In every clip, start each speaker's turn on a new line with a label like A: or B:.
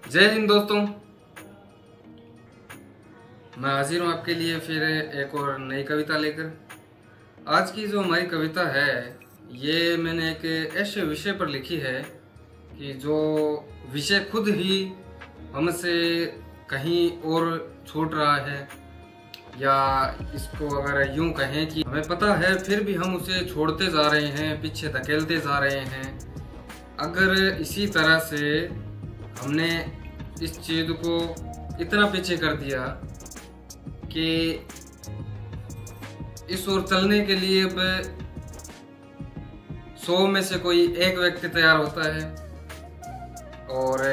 A: जय हिंद दोस्तों, मैं हाजिर हूँ आपके लिए फिर एक और नई कविता लेकर। आज की जो हमारी कविता है ये मैंने एक ऐसे विषय पर लिखी है कि जो विषय खुद ही हमसे कहीं और छूट रहा है, या इसको अगर यूं कहें कि हमें पता है फिर भी हम उसे छोड़ते जा रहे हैं, पीछे धकेलते जा रहे हैं। अगर इसी तरह से हमने इस चीज़ को इतना पीछे कर दिया कि इस ओर चलने के लिए अब 100 में से कोई एक व्यक्ति तैयार होता है और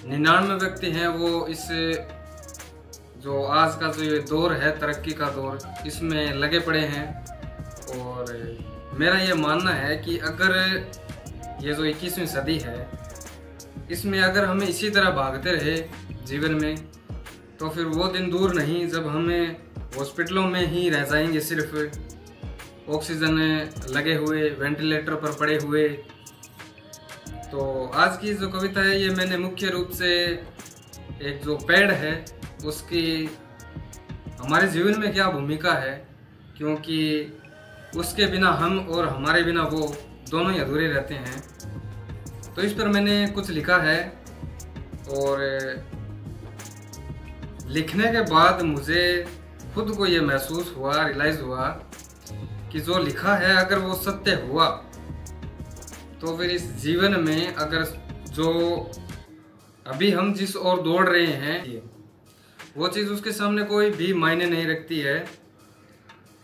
A: 99 व्यक्ति हैं वो इस जो आज का जो ये दौर है, तरक्की का दौर, इसमें लगे पड़े हैं। और मेरा ये मानना है कि अगर ये जो 21वीं सदी है इसमें अगर हमें इसी तरह भागते रहे जीवन में, तो फिर वो दिन दूर नहीं जब हमें हॉस्पिटलों में ही रह जाएंगे, सिर्फ ऑक्सीजन लगे हुए, वेंटिलेटर पर पड़े हुए। तो आज की जो कविता है ये मैंने मुख्य रूप से एक जो पेड़ है उसकी हमारे जीवन में क्या भूमिका है, क्योंकि उसके बिना हम और हमारे बिना वो दोनों ही अधूरे रहते हैं। तो इस पर मैंने कुछ लिखा है और लिखने के बाद मुझे खुद को ये महसूस हुआ, रियलाइज हुआ कि जो लिखा है अगर वो सत्य हुआ तो फिर इस जीवन में अगर जो अभी हम जिस ओर दौड़ रहे हैं वो चीज़ उसके सामने कोई भी मायने नहीं रखती है।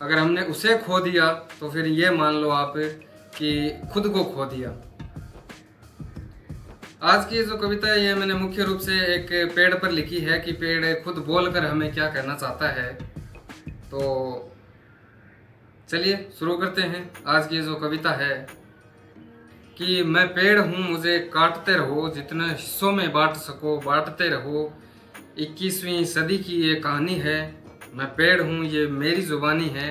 A: अगर हमने उसे खो दिया तो फिर ये मान लो आप कि खुद को खो दिया। आज की जो कविता है ये मैंने मुख्य रूप से एक पेड़ पर लिखी है कि पेड़ खुद बोलकर हमें क्या कहना चाहता है। तो चलिए शुरू करते हैं। आज की जो कविता है कि मैं पेड़ हूँ, मुझे काटते रहो, जितने हिस्सों में बांट सको बांटते रहो। 21वीं सदी की ये कहानी है, मैं पेड़ हूँ, ये मेरी जुबानी है।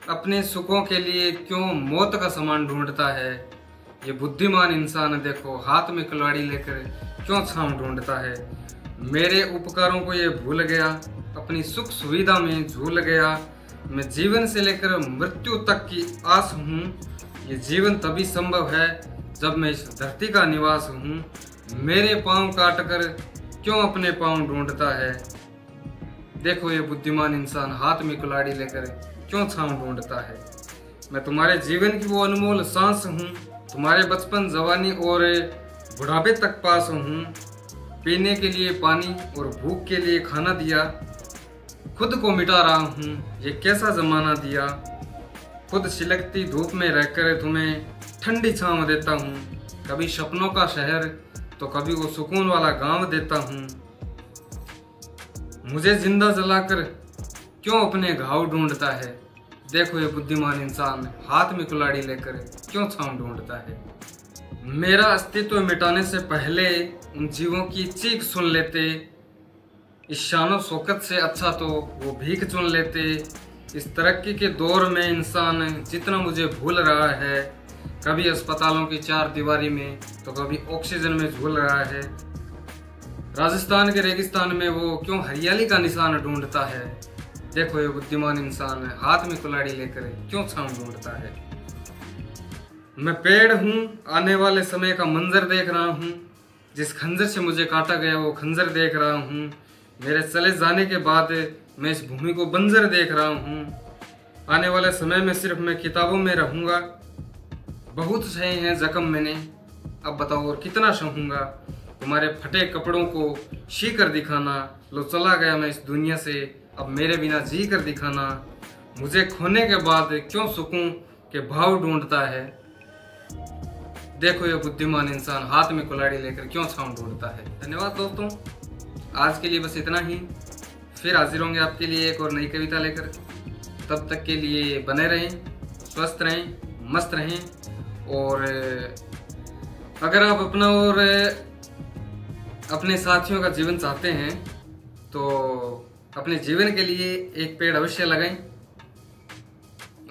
A: अपने सुखों के लिए क्यों मौत का सामान ढूंढता है, ये बुद्धिमान इंसान देखो हाथ में कुल्हाड़ी लेकर क्यों छांव ढूंढता है। मेरे उपकारों को ये भूल गया, अपनी सुख सुविधा में झूल गया। मैं जीवन से लेकर मृत्यु तक की आस हूँ, ये जीवन तभी संभव है जब मैं इस धरती का निवास हूँ। मेरे पाँव काट कर क्यों अपने पाँव ढूंढता है, देखो ये बुद्धिमान इंसान हाथ में कुल्हाड़ी लेकर क्यों छांव ढूंढता है। मैं तुम्हारे जीवन की वो अनमोल सांस हूँ, तुम्हारे बचपन, जवानी और बुढ़ापे तक पास हूँ। पीने के लिए पानी और भूख के लिए खाना दिया, खुद को मिटा रहा हूँ, ये कैसा जमाना दिया। खुद सिलकती धूप में रहकर तुम्हें ठंडी छांव देता हूँ। कभी सपनों का शहर तो कभी वो सुकून वाला गांव देता हूँ। मुझे जिंदा जलाकर क्यों अपने घाव ढूंढता है, देखो ये बुद्धिमान इंसान हाथ में कुल्हाड़ी लेकर क्यों छांव ढूंढता है। मेरा अस्तित्व मिटाने से पहले उन जीवों की चीख सुन लेते, इस शानो शौकत से अच्छा तो वो भीख चुन लेते। इस तरक्की के दौर में इंसान जितना मुझे भूल रहा है, कभी अस्पतालों की 4 दीवारी में तो कभी ऑक्सीजन में झूल रहा है। राजस्थान के रेगिस्तान में वो क्यों हरियाली का निशान ढूंढता है, देखो ये बुद्धिमान इंसान हाथ में कुल्हाड़ी लेकर क्यों छांव ढूंढता है। मैं पेड़ हूँ, आने वाले समय का मंजर देख रहा हूँ। जिस खंजर से मुझे काटा गया वो खंजर देख रहा हूँ। मेरे चले जाने के बाद मैं इस भूमि को बंजर देख रहा हूँ। आने वाले समय में सिर्फ मैं किताबों में रहूँगा। बहुत सहे हैं जख्म मैंने, अब बताओ और कितना सहूँगा। तुम्हारे फटे कपड़ों को सी कर दिखाना, लो चला गया मैं इस दुनिया से, अब मेरे बिना जी कर दिखाना। मुझे खोने के बाद क्यों सुकून के भाव ढूंढता है, देखो ये बुद्धिमान इंसान हाथ में कुल्हाड़ी लेकर क्यों छांव ढूंढता है। धन्यवाद दोस्तों, आज के लिए बस इतना ही। फिर हाजिर होंगे आपके लिए एक और नई कविता लेकर। तब तक के लिए बने रहें, स्वस्थ रहें, मस्त रहें। और अगर आप अपना और अपने साथियों का जीवन चाहते हैं तो अपने जीवन के लिए एक पेड़ अवश्य लगाएं।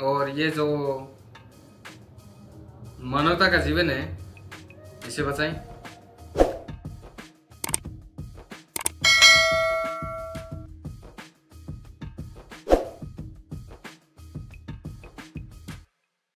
A: और ये जो मानवता का जीवन है इसे बचाएं।